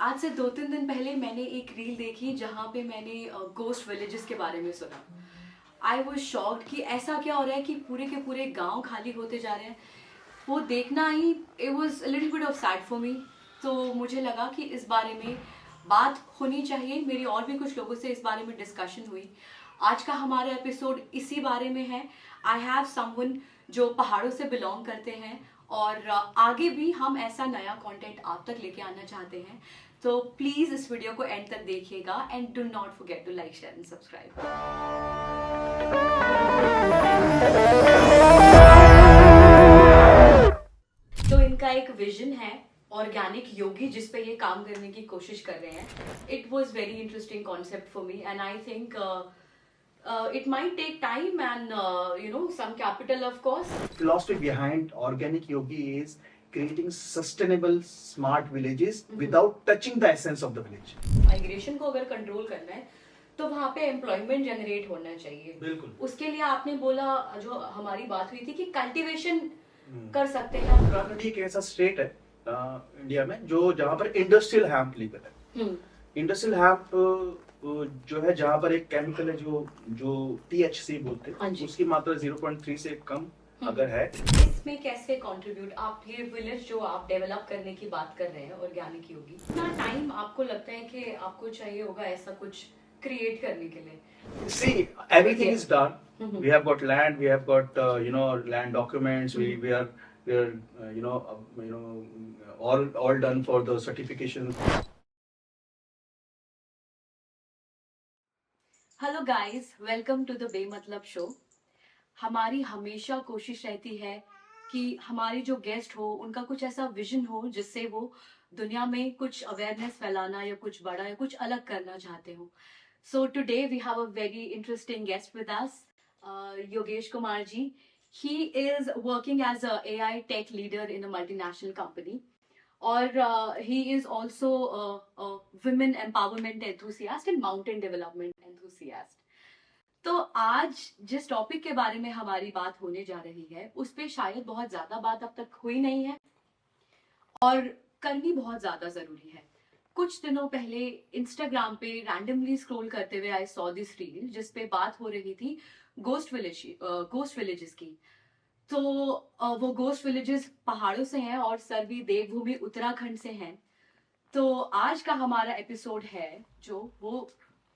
आज से 2-3 दिन पहले मैंने एक रील देखी जहाँ पे मैंने गोस्ट विलेजेस के बारे में सुना। आई वॉज शॉक्ड कि ऐसा क्या हो रहा है कि पूरे के पूरे गांव खाली होते जा रहे हैं। वो देखना ही it was little bit of sad for me. तो मुझे लगा कि इस बारे में बात होनी चाहिए। मेरी और भी कुछ लोगों से इस बारे में डिस्कशन हुई। आज का हमारा एपिसोड इसी बारे में है। आई हैव समवन जो पहाड़ों से बिलोंग करते हैं और आगे भी हम ऐसा नया कंटेंट आप तक लेके आना चाहते हैं। तो प्लीज इस वीडियो को एंड तक देखिएगा and do not forget to like share and subscribe. तो इनका एक विजन है ऑर्गेनिक योगी जिस पे ये काम करने की कोशिश कर रहे हैं। It was very interesting concept for me and I think it might take time and some capital of course. Philosophy behind organic yogi is creating sustainable smart villages without touching the essence of the village. Migration को अगर control करना है तो वहाँ पे employment generate होना चाहिए। बिल्कुल। उसके लिए आपने बोला, जो हमारी बात हुई थी कि कल्टीवेशन कर सकते हैं। उत्तराखंड एक ऐसा स्टेट है इंडिया में जो जहाँ पर इंडस्ट्रियल हैम्प लीगल है। इंडस्ट्रियल हैम्प जो है जहाँ पर एक केमिकल है जो THC बोलते हैं, उसकी मात्रा 0.3 से कम अगर है। इसमें कैसे कंट्रीब्यूट आप ये विलेज जो आप डेवलप करने की बात कर रहे हैं ऑर्गेनिक योगी, कितना टाइम आपको लगता है कि आपको चाहिए होगा ऐसा कुछ क्रिएट करने के लिए? See, everything is done. We have got land, we have got land documents. We are all done for the certification. Hello guys, welcome to the Bematlab show. हमारी हमेशा कोशिश रहती है कि हमारे जो गेस्ट हो उनका कुछ ऐसा विजन हो जिससे वो दुनिया में कुछ अवेयरनेस फैलाना या कुछ बड़ा या कुछ अलग करना चाहते हो। So today we have a very interesting guest with us, Yogesh Kumar ji. He is working as a AI tech leader in a multinational company और he is also a women empowerment enthusiast and mountain development enthusiast. तो आज जिस topic के बारे में हमारी बात होने जा रही है उस पे शायद बहुत ज्यादा बात अब तक हुई नहीं है और करनी बहुत ज्यादा जरूरी है। कुछ दिनों पहले इंस्टाग्राम पे रैंडमली स्क्रॉल करते हुए आई सॉ दिस रील जिस पे बात हो रही थी गोस्ट विलेजेस की। तो वो गोस्ट विलेजेस पहाड़ों से हैं और सर भी देवभूमि उत्तराखंड से हैं। तो आज का हमारा एपिसोड है जो वो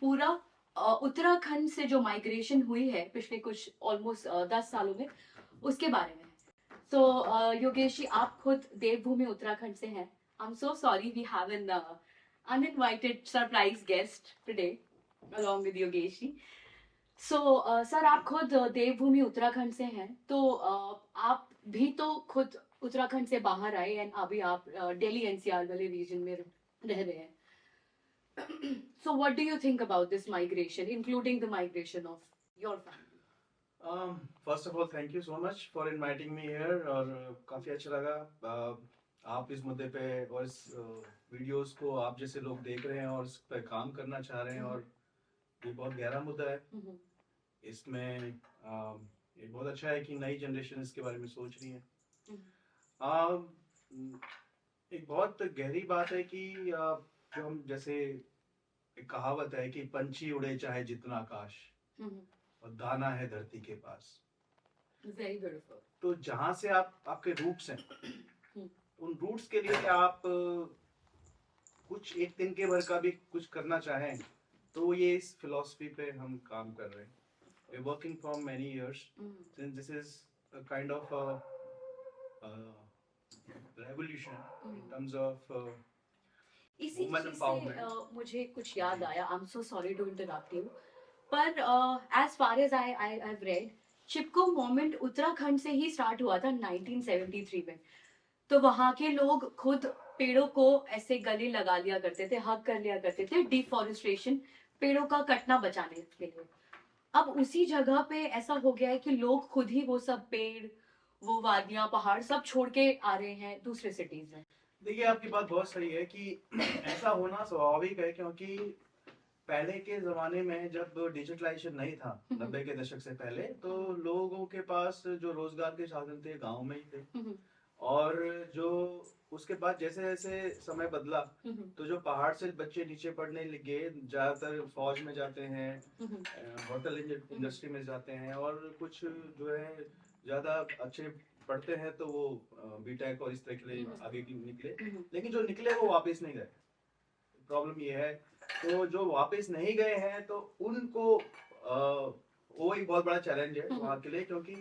पूरा उत्तराखंड से जो माइग्रेशन हुई है पिछले कुछ ऑलमोस्ट 10 सालों में उसके बारे में। तो योगेश जी, आप खुद देवभूमि उत्तराखंड से हैं। I am so sorry we have an uninvited surprise guest today along with Yogesh ji. So sir, आप खुद देवभूमि उत्तराखंड से हैं, तो आप भी तो खुद उत्तराखंड से बाहर आए एंड अभी आप दिल्ली NCR वाले रीजन में रह रहे हैं। So what do you think about this migration, including the migration of your family? First of all, thank you so much for inviting me here और काफी अच्छा लगा आप इस मुद्दे पे और इस वीडियोस को आप जैसे लोग देख रहे हैं और इस पे काम करना चाह रहे हैं और ये बहुत गहरा मुद्दा है। इसमें ये बहुत अच्छा है कि नई जनरेशन इसके बारे में सोच रही है। एक बहुत गहरी बात है कि जो हम जैसे एक कहावत है कि पंछी उड़े चाहे जितना आकाश और दाना है धरती के पास। Very beautiful. तो जहां से आपके रूट्स हैं उन रूट्स के लिए आप कुछ एक दिन के भर का भी कुछ करना चाहें तो ये इस फिलॉसफी पे हम काम कर रहे हैं। We're working for many years since this is a kind of a revolution in terms of इसी women चीज empowerment. से मुझे कुछ याद आया। I am so sorry to interrupt you, पर as far as I have read, Chipko movement Uttarakhand से ही स्टार्ट हुआ था 1973 में। तो वहाँ के लोग खुद पेड़ों को ऐसे गले लगा लिया करते थे, हक कर लिया करते थे, डिफॉरेस्टेशन, पेड़ों का कटना बचाने के लिए। अब उसी जगह पे ऐसा हो गया है कि लोग खुद ही वो सब पेड़, वो वादियां, पहाड़ सब छोड़ के आ रहे हैं दूसरे सिटीज में। देखिए, आपकी बात बहुत सही है कि ऐसा होना स्वाभाविक है क्योंकि पहले के जमाने में जब डिजिटलाइजेशन नहीं था 90 के दशक से पहले, तो लोगों के पास जो रोजगार के साधन थे गांव में ही थे और जो उसके बाद जैसे जैसे समय बदला तो जो पहाड़ से बच्चे नीचे पढ़ने लगे, ज्यादातर फौज में जाते हैं, होटल इंडस्ट्री में जाते हैं, और कुछ जो है ज्यादा अच्छे पढ़ते हैं तो वो बीटेक और इस तरह के लिए आगे निकले, लेकिन जो निकले वो वापस नहीं गए। प्रॉब्लम ये है, तो जो वापस नहीं गए हैं तो उनको वो एक बहुत बड़ा चैलेंज है वहाँ के लिए, क्योंकि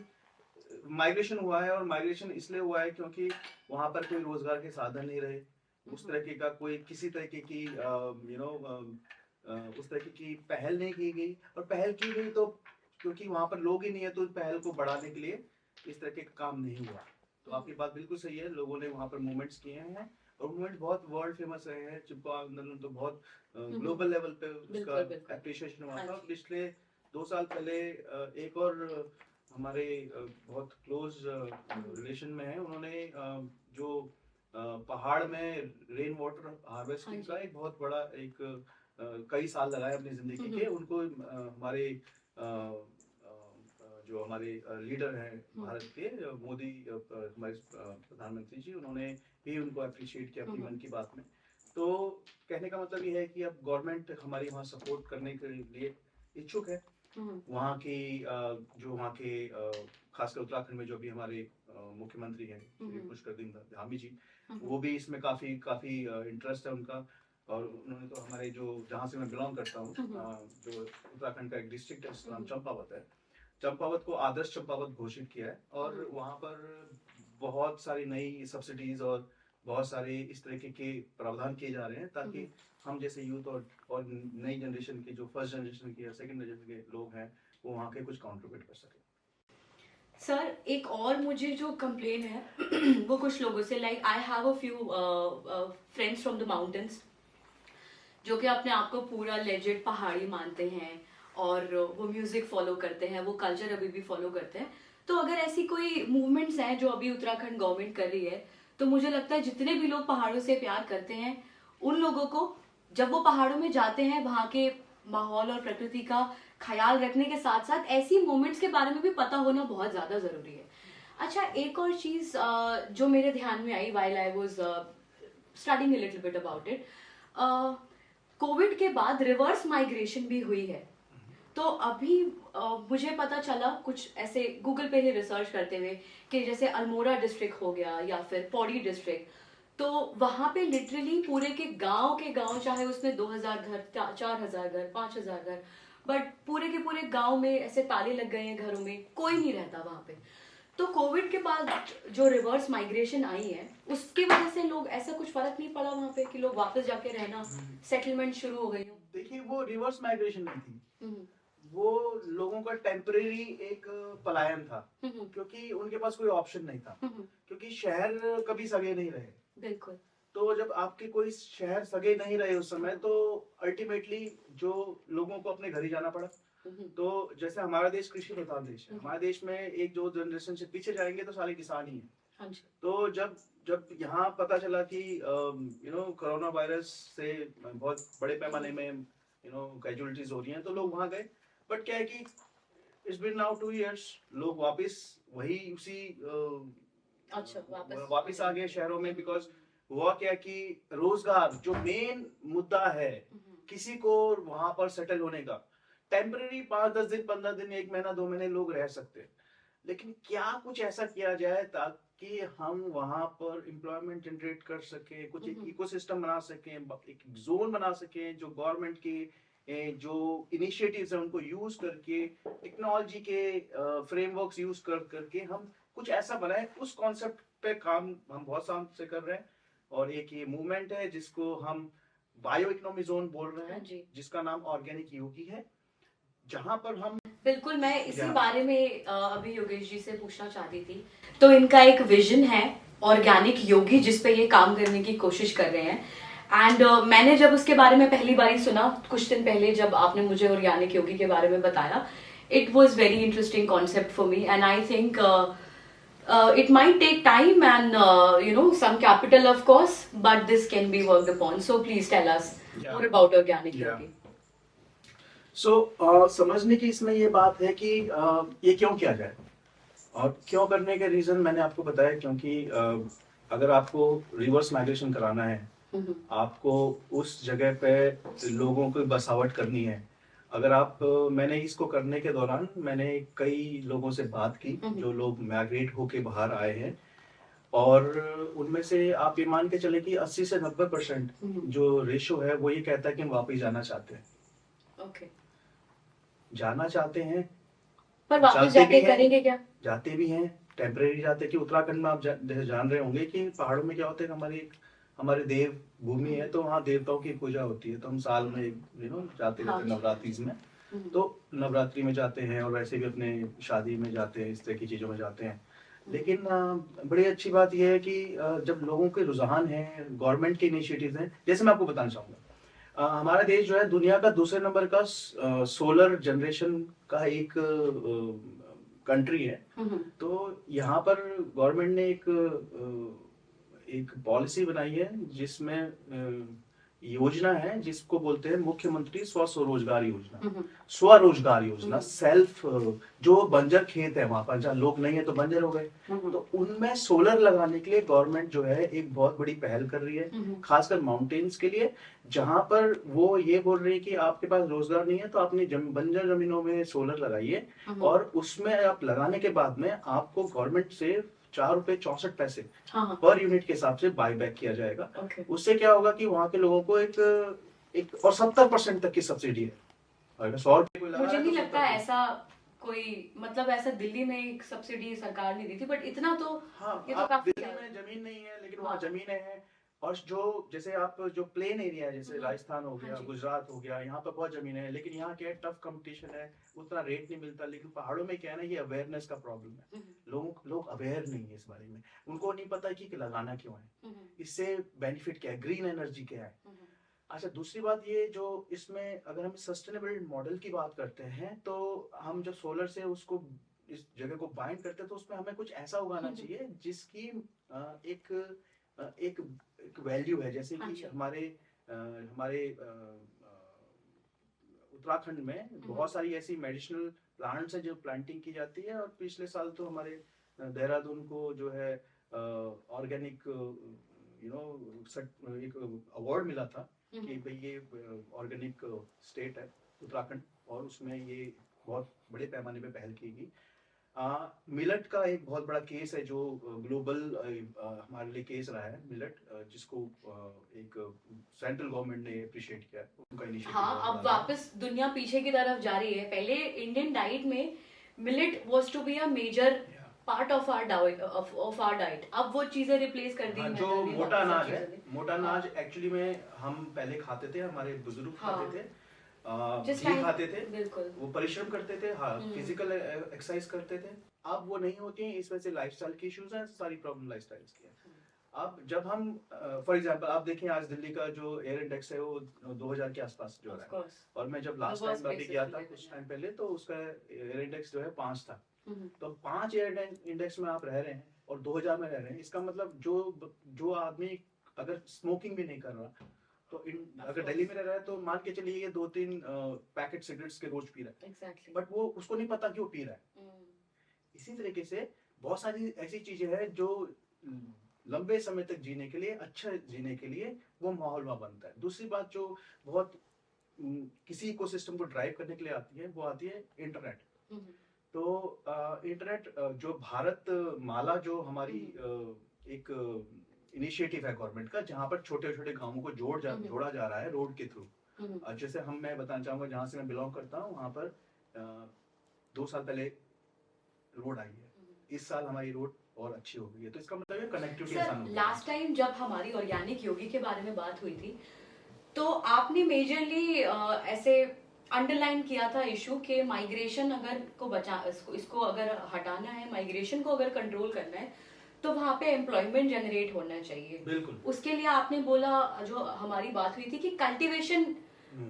माइग्रेशन हुआ है, और माइग्रेशन इसलिए हुआ है क्योंकि वहाँ पर कोई रोजगार के साधन नहीं रहे, उस तरह का कोई किसी तरीके की उस तरह की पहल नहीं की गई, और पहल की गई तो क्योंकि वहाँ पर लोग ही नहीं है तो पहल को बढ़ाने के लिए इस तरह के काम नहीं हुआ। तो आपकी बात बिल्कुल सही है, लोगों ने वहाँ पर मूवमेंट्स किए हैं, और मूवमेंट बहुत वर्ल्ड फेमस रहे हैं। चिपको आंदोलन तो बहुत ग्लोबल लेवल पे उसका एप्रिशिएशन हुआ था। पिछले 2 साल पहले एक और हमारे बहुत क्लोज रिलेशन में है, उन्होंने जो पहाड़ में रेन वाटर हार्वेस्टिंग का एक बहुत बड़ा एक कई साल लगाए अपनी जिंदगी के, उनको हमारे जो हमारे लीडर हैं भारत के मोदी हमारे प्रधानमंत्री जी, उन्होंने भी उनको अप्रिशिएट किया अपनी मन की बात में। तो कहने का मतलब ये है कि अब गवर्नमेंट हमारी वहाँ सपोर्ट करने के लिए इच्छुक है। वहाँ की जो वहाँ के खासकर उत्तराखंड में जो भी हमारे मुख्यमंत्री हैं पुष्कर धामी जी, वो भी इसमें काफी इंटरेस्ट है उनका। और उन्होंने तो हमारे जो जहाँ से मैं बिलोंग करता हूँ, जो उत्तराखंड का एक डिस्ट्रिक्ट है जिसका नाम चंपावत है, चंपावत को आदर्श चंपावत घोषित किया है, और वहाँ पर बहुत सारी नई सब्सिडीज और बहुत सारे इस तरीके के प्रावधान किए जा रहे हैं, ताकि हम जैसे यूथ और नई जनरेशन के जो फर्स्ट जनरेशन के या सेकंड जनरेशन के लोग हैं वो वहाँ के कुछ कंट्रीब्यूट कर सकें। सर, एक और मुझे जो कंप्लेन है वो कुछ लोगों से, like I have a few friends from the mountains जो कि अपने आप को पूरा लेजेंड पहाड़ी मानते हैं, और वो म्यूजिक फॉलो करते हैं, वो कल्चर अभी भी फॉलो करते हैं। तो अगर ऐसी कोई मूवमेंट्स हैं जो अभी उत्तराखंड गवर्नमेंट कर रही है, तो मुझे लगता है जितने भी लोग पहाड़ों से प्यार करते हैं, उन लोगों को जब वो पहाड़ों में जाते हैं वहाँ के माहौल और प्रकृति का ख्याल रखने के साथ साथ ऐसी मोमेंट्स के बारे में भी पता होना बहुत ज़्यादा ज़रूरी है। अच्छा, एक और चीज़ जो मेरे ध्यान में आई while I was studying a little bit about it, covid के बाद रिवर्स माइग्रेशन भी हुई है। तो अभी मुझे पता चला कुछ ऐसे गूगल पे ही रिसर्च करते हुए कि जैसे अल्मोड़ा डिस्ट्रिक्ट हो गया या फिर पौड़ी डिस्ट्रिक्ट, तो वहाँ पे लिटरली पूरे के गांव, चाहे उसमें 2000 घर, 4000 घर, 5000 घर, बट पूरे के पूरे गांव में ऐसे ताले लग गए हैं घरों में, कोई नहीं रहता वहाँ पे। तो कोविड के बाद जो रिवर्स माइग्रेशन आई है उसकी वजह से लोग, ऐसा कुछ फर्क नहीं पड़ा वहाँ पे कि लोग वापस जाके रहना, सेटलमेंट शुरू हो गई हो? देखिए, वो रिवर्स माइग्रेशन नहीं थी, वो लोगों का टेम्परेरी एक पलायन था, क्योंकि उनके पास कोई ऑप्शन नहीं था, क्योंकि शहर कभी सगे नहीं रहे। बिल्कुल। तो जब आपके कोई शहर सगे नहीं रहे उस समय, तो अल्टीमेटली जो लोगों को अपने घर ही जाना पड़ा। तो जैसे हमारा देश कृषि प्रधान देश है, हमारे देश में एक जो जनरेशन से पीछे जाएंगे तो सारे किसान ही हैं। तो जब यहाँ पता चला कि कोरोना वायरस से बहुत बड़े पैमाने में कैजुअलिटीज हो रही हैं, तो लोग वहाँ गए। बट क्या है कि इट्स बीन नाउ 2 years, लोग वापस वही उसी वापस आ गए शहरों में। बिकॉज हुआ क्या कि रोजगार जो मेन मुद्दा है, किसी को वहां पर सेटल होने का, टेम्पररी 5-10 दिन, 15 दिन, 1 महीना, 2 महीने लोग रह सकते हैं, लेकिन क्या कुछ ऐसा किया जाए ताकि हम वहां पर एम्प्लॉयमेंट जनरेट कर सके, कुछ एक इकोसिस्टम बना सके, एक जोन बना सके, जो गवर्नमेंट की जो इनिशिएटिव्स हैं उनको यूज करके, टेक्नोलॉजी के फ्रेमवर्क्स यूज करके हम कुछ ऐसा बनाए। उस कॉन्सेप्ट पे काम हम बहुत साल से कर रहे हैं, और एक ये मूवमेंट है जिसको हम बायो इकोनॉमी जोन बोल रहे हैं, जिसका नाम ऑर्गेनिक योगी है, जहां पर हम बिल्कुल, मैं इसी बारे में अभी योगेश जी से पूछना चाहती थी। तो इनका एक विजन है ऑर्गेनिक योगी, जिसपे ये काम करने की कोशिश कर रहे हैं। एंड मैंने जब उसके बारे में पहली बार सुना कुछ दिन पहले, जब आपने मुझे ऑर्गेनिक योगी के बारे में बताया, it was very interesting concept for me, and I think it might take time and some capital, of course, but this can be worked upon. So please tell us more about organic yogi. So समझने की इसमें ये बात है कि ये क्यों किया जाए। और क्यों करने के रीजन मैंने आपको बताया, क्योंकि अगर आपको रिवर्स माइग्रेशन कराना है, आपको उस जगह पे लोगों को बसावट करनी है। अगर आप मैंने इसको करने के दौरान मैंने कई लोगों से बात की, जो लोग माइग्रेट होके बाहर आए हैं, और उनमें से आप ये मान के चले कि 80 से 90% जो रेशो है वो ये कहता है कि हम वापस जाना चाहते हैं। ओके। जाना चाहते हैं, पर वापस जाते जाके भी हैं, करेंगे क्या? जाते भी हैं, टेम्परेरी जाते हैं। कि उत्तराखंड में आप जैसे जान रहे होंगे कि पहाड़ों में क्या होता है कि हमारी देव भूमि है, तो वहाँ देवताओं की पूजा होती है, तो हम साल में जाते रहते हैं नवरात्रि में। तो नवरात्रि में जाते हैं, और वैसे भी अपने शादी में जाते हैं, इस तरह की चीजों में जाते हैं। लेकिन बड़ी अच्छी बात यह है कि जब लोगों के रुझान है, गवर्नमेंट के इनिशिएटिव्स हैं, जैसे मैं आपको बताना चाहूंगा, हमारा देश जो है दुनिया का दूसरे नंबर का सोलर जनरेशन का एक कंट्री है। तो यहाँ पर गवर्नमेंट ने एक पॉलिसी बनाई है, जिसमें योजना है जिसको बोलते हैं मुख्यमंत्री स्वरोजगार योजना। स्वरोजगार योजना, सेल्फ, जो बंजर खेत है वहां पर, जहाँ लोग नहीं है तो बंजर हो गए, तो उनमें सोलर लगाने के लिए गवर्नमेंट जो है एक बहुत बड़ी पहल कर रही है, खासकर माउंटेन्स के लिए, जहां पर वो ये बोल रही है कि आपके पास रोजगार नहीं है तो अपनी बंजर जमीनों में सोलर लगाइए, और उसमें आप लगाने के बाद में आपको गवर्नमेंट से 4 रुपए 64 पैसे पर यूनिट के हिसाब से बाय बैक किया जाएगा। उससे क्या होगा कि वहाँ के लोगों को एक और 70% तक की सब्सिडी है। अगर 100 रुपए कोई लगा मुझे रहा है नहीं तो लगता 70%। ऐसा कोई, मतलब ऐसा दिल्ली में एक सब्सिडी सरकार ने दी थी, बट इतना तो हाँ, ये तो आप काफी दिल्ली में जमीन नहीं है, लेकिन वहाँ जमीनें हैं। और जो जैसे आप जो प्लेन एरिया है, जैसे राजस्थान हो गया, गुजरात हो गया, यहाँ पर बहुत जमीन है, लेकिन यहाँ क्या है, टफ कंपटीशन है, उतना रेट नहीं मिलता। लेकिन पहाड़ों में क्या है ना, ये अवेयरनेस का प्रॉब्लम है। लोग अवेयर नहीं है इस बारे में, उनको नहीं पता कि लगाना क्यों है, इससे बेनिफिट क्या है, ग्रीन एनर्जी क्या है। अच्छा, दूसरी बात ये, जो इसमें अगर हम सस्टेनेबल मॉडल की बात करते हैं, तो हम जब सोलर से उसको इस जगह को बाइंड करते हैं, तो उसमें हमें कुछ ऐसा उगाना चाहिए जिसकी एक एक एक वैल्यू है। जैसे कि हमारे उत्तराखंड में बहुत सारी ऐसी मेडिसिनल प्लांट्स हैं जो प्लांटिंग की जाती है, और पिछले साल तो हमारे देहरादून को जो है ऑर्गेनिक एक अवार्ड मिला था कि भाई ये ऑर्गेनिक स्टेट है उत्तराखंड, और उसमें ये बहुत बड़े पैमाने पे पहल की गई। मिलेट का एक बहुत बड़ा केस है जो ग्लोबल हमारे लिए केस रहा है, मिलेट, जिसको एक सेंट्रल गवर्नमेंट ने अप्रिशिएट किया है, उनका इनिशिएटिव। हाँ, अब वापस दुनिया पीछे की तरफ जा रही है। पहले इंडियन डाइट में millet was to be a major part of our diet. अब वो चीजें रिप्लेस कर दी। हाँ, जो मोटा अनाज है, मोटा अनाज एक्चुअली में हम पहले खाते थे, हमारे बुजुर्ग खाते थे, घी खाते थे, बिल्कुल, वो परिश्रम करते थे, हाँ, फिजिकल एक्सरसाइज करते थे। अब वो नहीं होती है, इस वजह से लाइफस्टाइल की इश्यूज हैं, सारी प्रॉब्लम लाइफस्टाइल की है। अब जब हम फॉर एग्जांपल आप देखें, आज दिल्ली का जो एयर इंडेक्स है वो 2000 के आसपास जो रहा है, और मैं जब लास्ट टाइम अभी गया था कुछ टाइम पहले, तो उसका एयर इंडेक्स जो है 5 था। तो 5 एयर इंडेक्स में आप रह रहे हैं और 2000 में रह रहे हैं, इसका मतलब जो आदमी अगर स्मोकिंग भी नहीं कर रहा, तो अगर दिल्ली में रह रहा है, तो मान के चलिए ये 2-3 पैकेट सिगरेट्स के रोज पी रहा है, बट वो उसको नहीं पता कि वो पी रहा है। इसी तरीके से बहुत सारी ऐसी चीजें हैं जो लंबे समय तक जीने के लिए, अच्छा जीने के लिए वो माहौल वहां बनता है। दूसरी बात जो बहुत किसी इकोसिस्टम को ड्राइव करने के लिए आती है, वो आती है इंटरनेट। तो इंटरनेट जो भारत माला, जो हमारी एक इनिशिएटिव है गवर्नमेंट का, जहाँ पर छोटे छोटे गांवों को जोड़ा जा रहा है रोड के थ्रू। जैसे मैं बताना चाहूंगा, जहाँ से मैं बिलोंग करता हूँ, वहाँ पर 2 साल पहले रोड आई है, इस साल हमारी रोड और अच्छी हो गई है, तो इसका मतलब है कनेक्टिविटी आसान हो गई है। लास्ट टाइम जब हमारी ऑर्गेनिक योगी के बारे में बात हुई थी, तो आपने मेजरली ऐसे अंडरलाइन किया था इशू के माइग्रेशन अगर को इसको अगर हटाना है, माइग्रेशन को अगर कंट्रोल करना है, तो वहाँ पे एम्प्लॉयमेंट जनरेट होना चाहिए। बिल्कुल। उसके लिए आपने बोला, जो हमारी बात हुई थी, कि कल्टीवेशन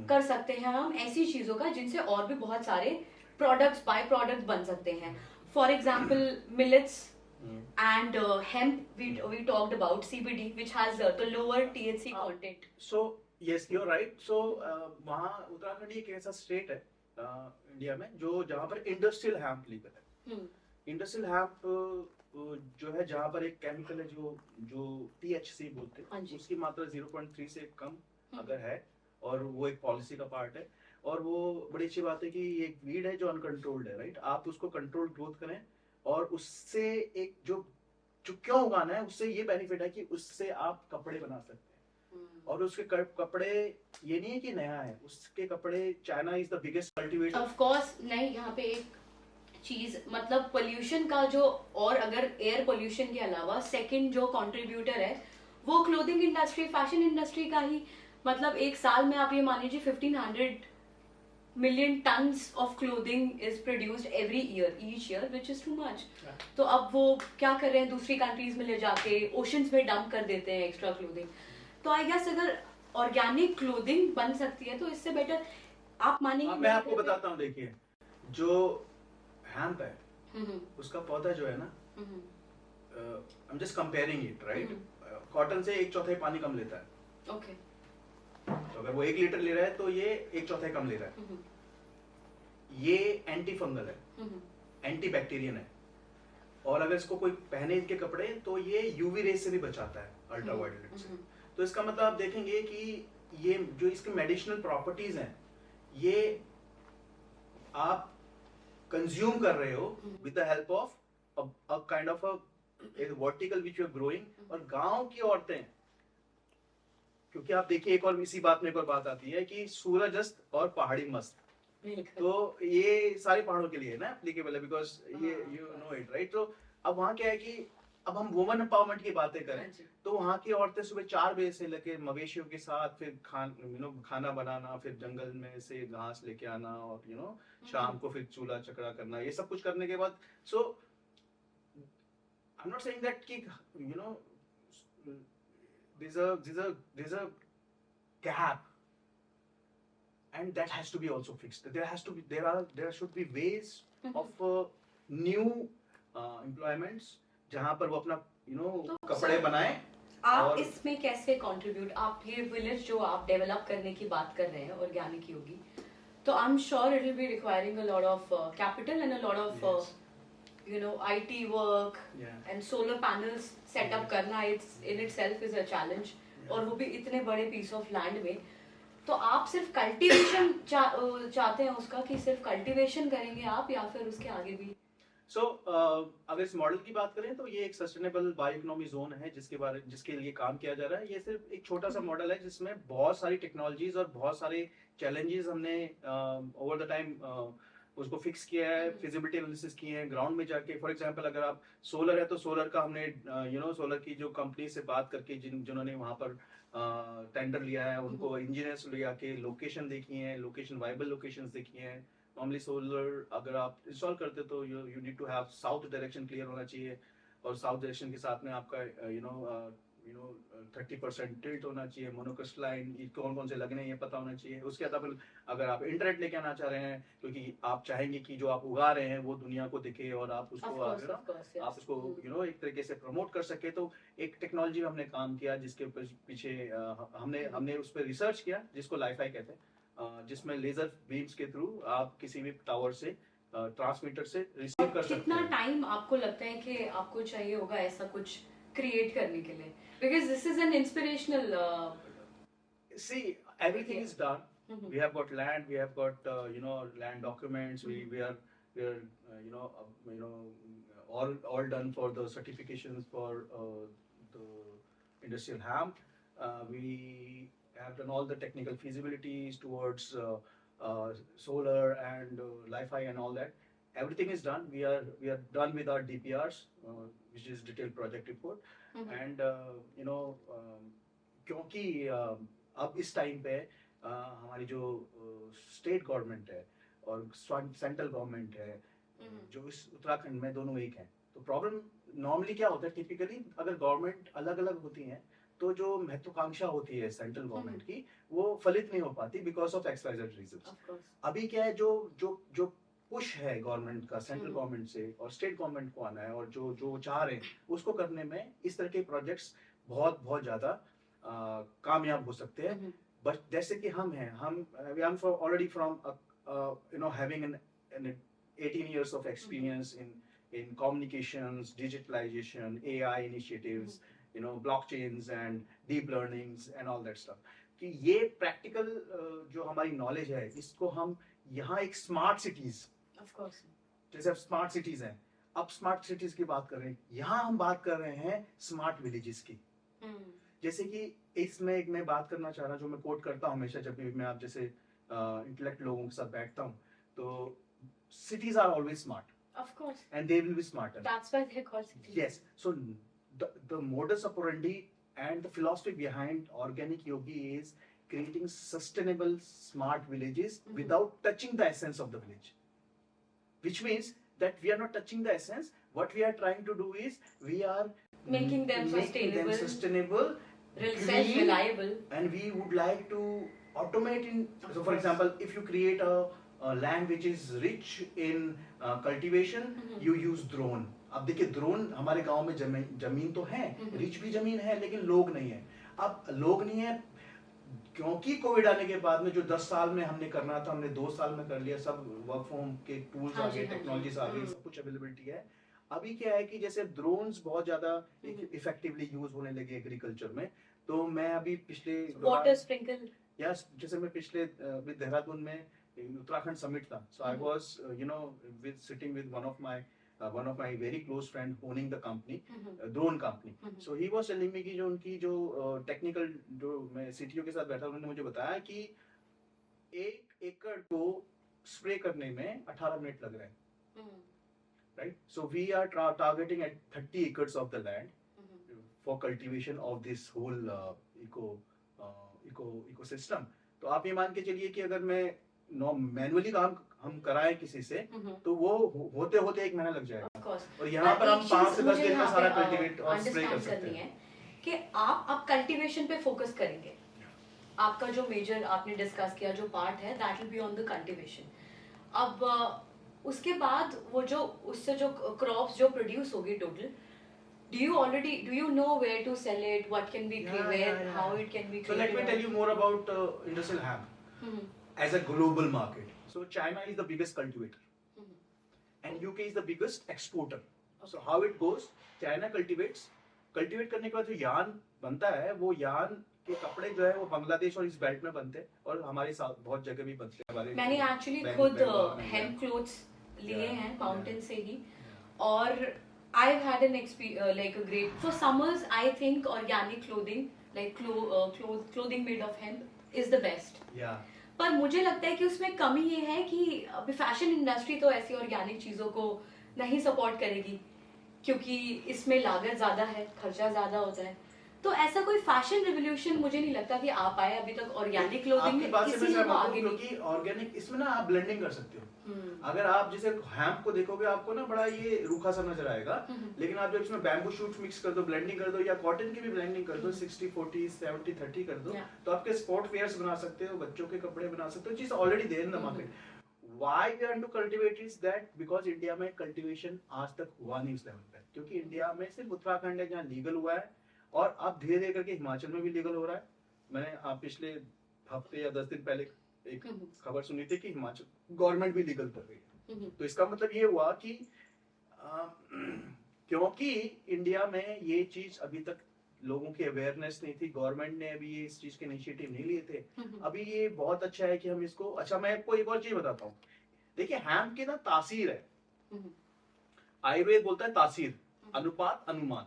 कर सकते हैं हम ऐसी चीजों का जिनसे और भी बहुत सारे प्रोडक्ट्स, बाय प्रोडक्ट बन सकते हैं। For example millets and hemp, we talked about CBD, which has the lower THC content. So yes, you're right. So वहाँ उत्तराखंड एक ऐसा स्टेट है इंडिया में जो जहाँ पर इंडस्ट्रियल हेम्प लीगल है। इंडस्ट्रियल हैम्प जो है, जहाँ पर एक केमिकल है जो जो THC बोलते हाँ हैं, जी। उसकी मात्रा 0.3 से कम हम्म, अगर है, और वो एक पॉलिसी का पार्ट है, और वो बड़ी अच्छी बात है कि ये एक वीड है जो अनकंट्रोल्ड है, राइट? आप उसको कंट्रोल ग्रोथ करें, और उससे एक जो जो क्यों उगाना है, उससे ये बेनिफिट है कि उससे आप कपड़े बना सकते हैं, और उसके कपड़े, ये नहीं है कि नया है, उसके कपड़े, China is the biggest cultivator. Of course नहीं, यहाँ पे एक चीज मतलब पोल्यूशन का जो, और अगर एयर पोल्यूशन के अलावा सेकंड जो कंट्रीब्यूटर है वो क्लोथिंग इंडस्ट्री, फैशन इंडस्ट्री का ही, मतलब एक साल में आप ये मान लीजिए 1500 million tons of clothing is produced every year, each year, which is too much. तो अब वो क्या कर रहे हैं, दूसरी कंट्रीज में ले जाके ओशंस में डंप कर देते हैं एक्स्ट्रा क्लोथिंग। तो आई गेस अगर ऑर्गेनिक क्लोथिंग बन सकती है तो इससे बेटर आप मानेंगे। मैं आपको बताता हूँ, देखिए, जो हैम्प है, हम्म, उसका पौधा जो है ना, hmm, I am just comparing it, right? Cotton से 1/4 पानी कम लेता है। ओके। तो अगर वो 1 लीटर ले रहा है तो ये 1/4 कम ले रहा है। ये एंटी फंगल है, एंटी बैक्टीरियन है, और अगर इसको कोई पहने इनके कपड़े तो ये यूवी रेस से भी बचाता है, अल्ट्रावायलेट से। तो इसका मतलब आप देखेंगे कि ये जो इसके मेडिसिनल प्रॉपर्टीज हैं, ये आप कंज्यूम कर रहे हो with the help of a kind of a vertical which you are growing. और गांव की औरतें, क्योंकि आप देखिए, एक और इसी बात में एक और बात आती है कि सूरज अस्त और पहाड़ी मस्त, तो ये सारे पहाड़ों के लिए है ना एप्लीकेबल है, बिकॉज ये यू नो इट, राइट? तो अब वहाँ क्या है कि अब हम वुमन एम्पावरमेंट की बातें करें, तो वहाँ की औरतें सुबह 4 बजे से लेके मवेशियों के साथ फिर खाना बनाना, फिर जंगल में से घास लेके आना, और शाम को फिर चूल्हा चकड़ा करना, ये सब कुछ करने के बाद, so I am not saying that कि there's a gap, and that has to be also fixed. There should be ways of new employments, जहां पर वो अपना तो कपड़े बनाए। आप और इसमें कैसे कंट्रीब्यूट, आप ये विलेज जो आप डेवलप करने की बात कर रहे हैं ऑर्गेनिक योगी, तो I am sure it will be requiring a lot of capital and a lot of IT work and solar panels set up करना, it's in itself is a challenge, और वो भी इतने बड़े पीस ऑफ लैंड में। तो आप सिर्फ कल्टीवेशन चाहते हैं उसका, कि सिर्फ कल्टीवेशन करेंगे आप, या फिर उसके आगे भी? अगर इस मॉडल की बात करें तो ये एक सस्टेनेबल बायो इकोनॉमी जोन है जिसके लिए काम किया जा रहा है। ये सिर्फ एक छोटा सा मॉडल है जिसमें बहुत सारी टेक्नोलॉजीज और बहुत सारे चैलेंजेस हमने ओवर द टाइम उसको फिक्स किया है, फिजिबिलिटी एनालिसिस किए हैं ग्राउंड में जाके। फॉर एग्जांपल, अगर आप सोलर है तो सोलर का हमने सोलर की जो कंपनी से बात करके जिन्होंने वहां पर टेंडर लिया है, उनको इंजीनियर्स लिया के लोकेशन देखी है, लोकेशन वाइबल लोकेशंस देखी हैं। नॉर्मली सोलर अगर आप इंस्टॉल करते तो you need to have south direction clear होना चाहिए, और साउथ डायरेक्शन के साथ में आपका 30% टिल्ट होना चाहिए, मोनोक्रिस्टलाइन कौन कौन से लगने हैं ये पता होना चाहिए। उसके अलावा अगर आप इंटरनेट लेके आना चाह रहे हैं, क्योंकि आप चाहेंगे कि जो आप उगा रहे हैं वो दुनिया को दिखे, और आप उसको आप उसको एक तरीके से प्रमोट कर सके, तो एक टेक्नोलॉजी में हमने काम किया जिसके पीछे हमने उस पर रिसर्च किया, जिसको लाइफाई कहते हैं, जिसमें लेजर बीम्स के थ्रू आप किसी भी टावर से ट्रांसमीटर से रिसीव कर सकते हैं। कितना टाइम आपको लगता है कि आपको चाहिए होगा ऐसा कुछ क्रिएट करने के लिए? Because this is an inspirational see, everything is done. We have got land, we have got land documents, we are all done for the certifications for the industrial hemp. We have done all the technical feasibilities towards solar and Li-Fi and all that. Everything is done. We are done with our DPRs, which is detailed project report. And क्योंकि अब इस time पे हमारी जो state government है और central government है, जो इस उत्तराखंड में दोनों एक हैं, तो प्रॉब्लम नॉर्मली क्या होता है, टिपिकली अगर गवर्नमेंट अलग अलग होती हैं तो जो महत्वाकांक्षा होती है सेंट्रल गवर्नमेंट की, वो फलित नहीं हो पाती बिकॉज ऑफ XYZ रीजंस। अभी क्या है, जो जो जो पुश है गवर्नमेंट का सेंट्रल गवर्नमेंट से और स्टेट गवर्नमेंट को आना है, और जो जो चाह रहे हैं उसको करने में इस तरह के प्रोजेक्ट्स बहुत बहुत ज्यादा कामयाब हो सकते हैं। बट जैसे कि हम हैं, we are already from having an 18 years of experience in communications, digitalization, AI initiatives, blockchains and deep learnings and all that stuff. कि ये प्रैक्टिकल जो हमारी नॉलेज है इसको हम यहाँ एक स्मार्ट सिटीज, ऑफ कोर्स, जैसे अब स्मार्ट सिटीज हैं, अब स्मार्ट सिटीज की बात कर रहे हैं, यहाँ हम बात कर रहे हैं स्मार्ट विलेजेस की। जैसे कि इसमें एक मैं बात करना चाह रहा, जो मैं कोट करता हूँ हमेशा जब भी मैं आप जैसे इंटेलेक्ट लोगों के साथ बैठता हूँ, तो cities are always smart. Of course. And they will be smarter. That's why they're called cities. Yes. So the modus operandi and the philosophy behind organic yogi is creating sustainable smart villages without touching the essence of the village. Which means that we are not touching the essence. What we are trying to do is we are making them sustainable, clean, self-reliable, and we would like to automate in. So, for example, if you create a land which is rich in cultivation, you use drone. अब देखिए drone हमारे गांव में जमीन तो है, rich भी जमीन है, लेकिन लोग नहीं है। अब लोग नहीं है क्योंकि कोविड आने के बाद में जो 10 साल में हमने करना था हमने 2 साल में कर लिया। सब वर्क फ्रॉम के टूल्स आ गए, टेक्नोलॉजीज आ गई, सब कुछ अवेलेबिलिटी है। अभी क्या है कि जैसे ड्रोन्स बहुत ज्यादा इफेक्टिवली यूज होने लगे एग्रीकल्चर में। तो मैं अभी पिछले वाटर स्प्रिंकल, यस, जैसे मैं पिछले देहरादून में उत्तराखंड समिट था, so I was with sitting with one of my very close friend owning the company, drone company. So he was telling me कि जो उनकी जो टेक्निकल जो मैं सीटीओ के साथ बैठा, उन्होंने मुझे बताया कि 1 एकड़ को स्प्रे करने में 18 मिनट लग रहे हैं, right? So we are targeting at 30 acres of the land for cultivation of this whole ecosystem. तो आप ये मान के चलिए कि अगर मैं मैनुअली काम हम कराएं किसी से, तो वो होते होते 1 महीना लग जाएगा। और यहाँ पर हम 5 से 10 दिन में सारा कल्टीवेट और स्प्रे कर सकते हैं। कि आप कल्टीवेशन पे फोकस करेंगे, आपका जो मेजर आपने डिस्कस किया जो पार्ट है that will be on the cultivation. अब उसके बाद वो जो उससे जो क्रॉप्स जो प्रोड्यूस होगी total, do you know where to sell it, what can be how it can be created? So let me tell you more about industrial hemp as a global market. So China is the biggest cultivator, and UK is the biggest exporter. So how it goes? China cultivate करने के बाद जो yarn बनता है, वो yarn के कपड़े जो है वो बांग्लादेश और इस बेल्ट में बनते हैं, और हमारे साथ बहुत जगह भी बनते हैं। हमारे मैंने एक्चुअली खुद हेम्प क्लोथ्स लिए हैं माउंटेन से ही, और I've had an experience like a great for summers. I think organic clothing like clothing made of hemp is the best. Yeah. पर मुझे लगता है कि उसमें कमी ये है कि अभी फैशन इंडस्ट्री तो ऐसी ऑर्गेनिक चीजों को नहीं सपोर्ट करेगी, क्योंकि इसमें लागत ज्यादा है, खर्चा ज्यादा होता है। तो ऐसा कोई फैशन रिवॉल्यूशन मुझे नहीं लगता कि आ पाया अभी तक ऑर्गेनिक क्लोथिंग में, किसी ने आगे नहीं। क्योंकि ऑर्गेनिक इसमें ना आप ब्लेंडिंग कर सकते हो। अगर आप जैसे हैम्प को देखोगे आपको ना बड़ा ये रूखा सा नजर आएगा, लेकिन आप जब इसमें बैम्बू शूट्स मिक्स कर दो, ब्लेंडिंग कर दो, या कॉटन की भी ब्लेंडिंग कर दो, 60-40 70-30 कर दो, तो आपके स्पोर्ट वेयर्स बना सकते हो, बच्चों के कपड़े बना सकते हो, चीज already there in the market. Why we want to cultivate is that because India में कल्टीवेशन आज तक हुआ नहीं उस लेवल पे, क्योंकि इंडिया में सिर्फ उत्तराखंड है जहाँ लीगल हुआ है, और अब धीरे धीरे करके हिमाचल में भी लीगल हो रहा है। मैंने पिछले हफ्ते या 10 दिन पहले एक खबर सुनी थी कि हिमाचल गवर्नमेंट भी लीगल कर रही है। तो इसका मतलब ये हुआ कि क्योंकि इंडिया में ये चीज अभी तक लोगों की अवेयरनेस नहीं थी, गवर्नमेंट ने अभी ये इस चीज के इनिशिएटिव नहीं लिए थे। अभी ये बहुत अच्छा है कि हम इसको, अच्छा मैं आपको एक और चीज बताता हूँ। देखिए हैम्प की ना तासीर है, आयुर्वेद बोलता है तासीर, अनुपात अनुमान।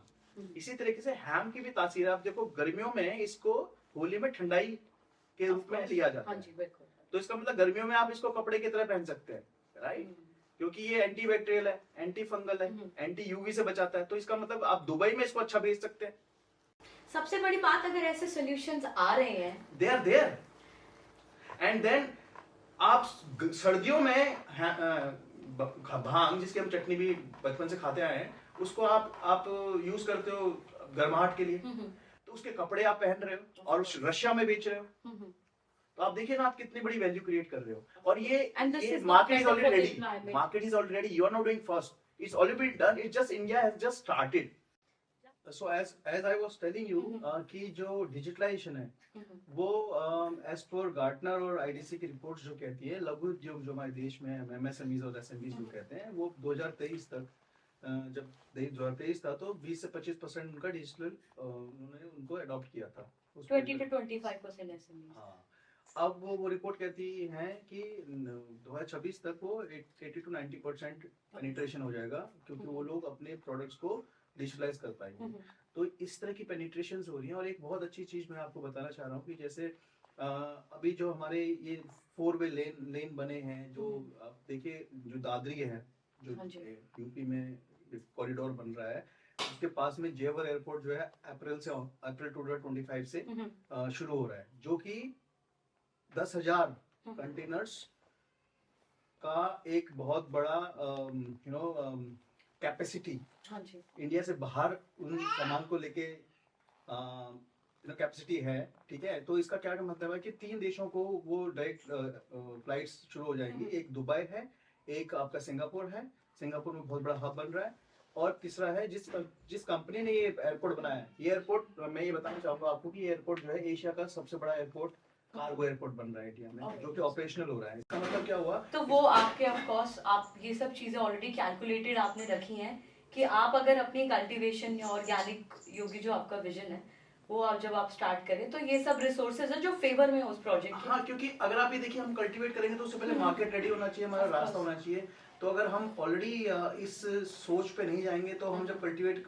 इसी तरीके से हैम्प की भी तासीर है। आप देखो गर्मियों में इसको होली में ठंडाई के रूप में लिया जाता है, तो इसका मतलब गर्मियों में आप इसको कपड़े की तरह पहन सकते हैं, राइट? क्योंकि ये एंटी बैक्टीरियल है, एंटी फंगल है, एंटी यूवी से बचाता है। तो इसका मतलब आप दुबई में इसको अच्छा बेच सकते हैं। सबसे बड़ी बात, अगर ऐसे सॉल्यूशंस आ रहे हैं, they are there, and then आप सर्दियों में भांग, जिसकी हम चटनी भी बचपन से खाते आए हैं, उसको आप यूज करते हो गर्माहट के लिए, तो उसके कपड़े आप पहन रहे हो और रशिया में बेच रहे हो। तो आप देखिए ना, आप कितनी बड़ी वैल्यू क्रिएट कर रहे हो। और ये market is already ready, market is already ready, you are not doing first, it's already been done, it's just India has just started. So as I was telling you कि जो digitalisation है वो as per Gartner और IDC की reports जो कहती है, लघु उद्योग जो हमारे देश में MSMEs और SMEs जो कहते हैं, वो 2023 तक जब 2023 था तो 20 से 25% उनका डिजिटल उन्होंने उनको अडॉप्ट किया था उस 20 period to में। 25% SMEs. हाँ, अब वो रिपोर्ट कहती है कि 2026 तक वो 80 to 90% पेनिट्रेशन हो जाएगा, क्योंकि वो लोग अपने प्रोडक्ट्स को डिजिटलाइज कर पाएंगे। तो इस तरह की पेनिट्रेशन हो रही है। और एक बहुत अच्छी चीज मैं आपको बताना चाह रहा हूँ कि जैसे अभी जो हमारे ये 4-वे लेन बने हैं, जो आप देखिए जो दादरी है, जो हाँ जी। यूपी में कॉरिडोर बन रहा है, उसके पास में जेवर एयरपोर्ट जो है अप्रैल 2025 से शुरू हो रहा है, जो कि 10,000 कंटेनर्स का एक बहुत बड़ा कैपेसिटी हाँ जी। इंडिया से बाहर उन सामान को लेके कैपेसिटी है। ठीक है, तो इसका क्या मतलब है कि 3 देशों को वो डायरेक्ट फ्लाइट्स शुरू हो जाएंगी। एक दुबई है, एक आपका सिंगापुर है, सिंगापुर में बहुत बड़ा हब बन रहा है, और तीसरा है जिस कंपनी ने ये एयरपोर्ट बनाया है। ये एयरपोर्ट मैं ये बताना चाहूंगा आपको कि ये एयरपोर्ट जो है एशिया का सबसे बड़ा एयरपोर्ट, कार्गो एयरपोर्ट बन रहा है इंडिया में, जो कि ऑपरेशनल हो रहा है। इसका मतलब क्या हुआ, तो वो आपके ऑफ कोर्स आप ये सब चीजें ऑलरेडी कैलकुलेटेड आपने रखी हैं कि आप अगर अपनी कल्टीवेशन या ऑर्गेनिक योगी जो आपका विजन है वो आप जब आप स्टार्ट करें तो ये सब रिसोर्सेज है जो फेवर में है उस प्रोजेक्ट के। हाँ, क्योंकि अगर आप ये देखिए हम कल्टीवेट करेंगे तो उससे पहले मार्केट रेडी होना चाहिए, हमारा रास्ता होना चाहिए। तो अगर हम ऑलरेडी इस सोच पे नहीं जाएंगे तो हम जब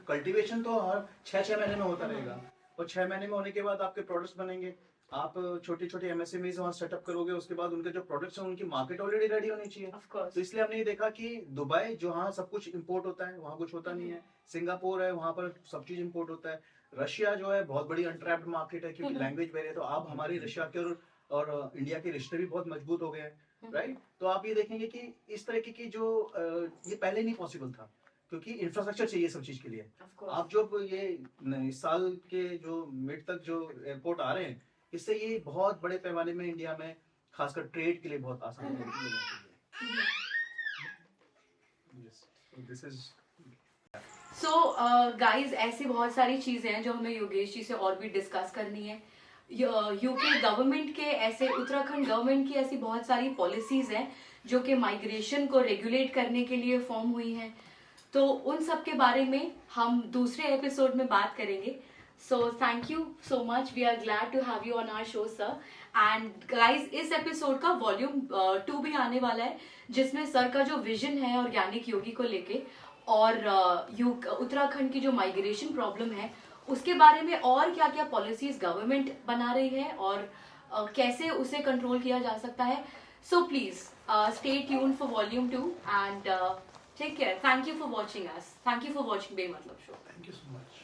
कल्टीवेशन तो हर 6 महीने में होता रहेगा, और 6 महीने में होने के बाद आपके प्रोडक्ट्स बनेंगे, आप छोटे छोटे एमएसएमईज वहाँ सेटअप करोगे, उसके बाद उनके जो प्रोडक्ट्स हैं उनकी मार्केट ऑलरेडी रेडी होनी चाहिए। Of course. तो इसलिए हमने ये देखा कि दुबई जहाँ सब कुछ इंपोर्ट होता है वहाँ कुछ होता नहीं है, सिंगापुर है वहाँ पर सब चीज इंपोर्ट होता है, रशिया जो है बहुत बड़ी अनट्रैप्ड मार्केट है क्योंकि लैंग्वेज वेरी है। तो आप हमारी रशिया के और इंडिया के रिश्ते भी बहुत मजबूत हो गए हैं, राइट। तो आप ये देखेंगे कि इस तरह की जो ये पहले नहीं पॉसिबल था, क्योंकि इंफ्रास्ट्रक्चर चाहिए सब चीज के लिए। आप जो ये इस साल के जो मिड तक जो एयरपोर्ट आ रहे हैं, इससे ये बहुत बड़े पैमाने में इंडिया में खासकर ट्रेड के लिए बहुत आसान है लोगों के लिए। Yes. So this is so guys ऐसी बहुत सारी चीजें हैं जो हमें योगेश जी से और भी डिस्कस करनी है। यूके गवर्नमेंट के ऐसे, उत्तराखंड गवर्नमेंट की ऐसी बहुत सारी पॉलिसीज हैं जो कि माइग्रेशन को रेगुलेट करने के लिए फॉर्म हुई हैं, तो उन सब के बारे में हम दूसरे एपिसोड में बात करेंगे। So thank you so much, we are glad to have you on our show sir. And guys इस एपिसोड का वॉल्यूम 2 भी आने वाला है, जिसमें सर का जो विजन है ऑर्गेनिक योगी को लेके और उत्तराखंड की जो माइग्रेशन प्रॉब्लम है उसके बारे में और क्या क्या पॉलिसीज गवर्नमेंट बना रही है और कैसे उसे कंट्रोल किया जा सकता है। So please stay tuned for volume 2 and take care. Thank you for watching us, thank you for watching बे मतलब शो। thank you so much.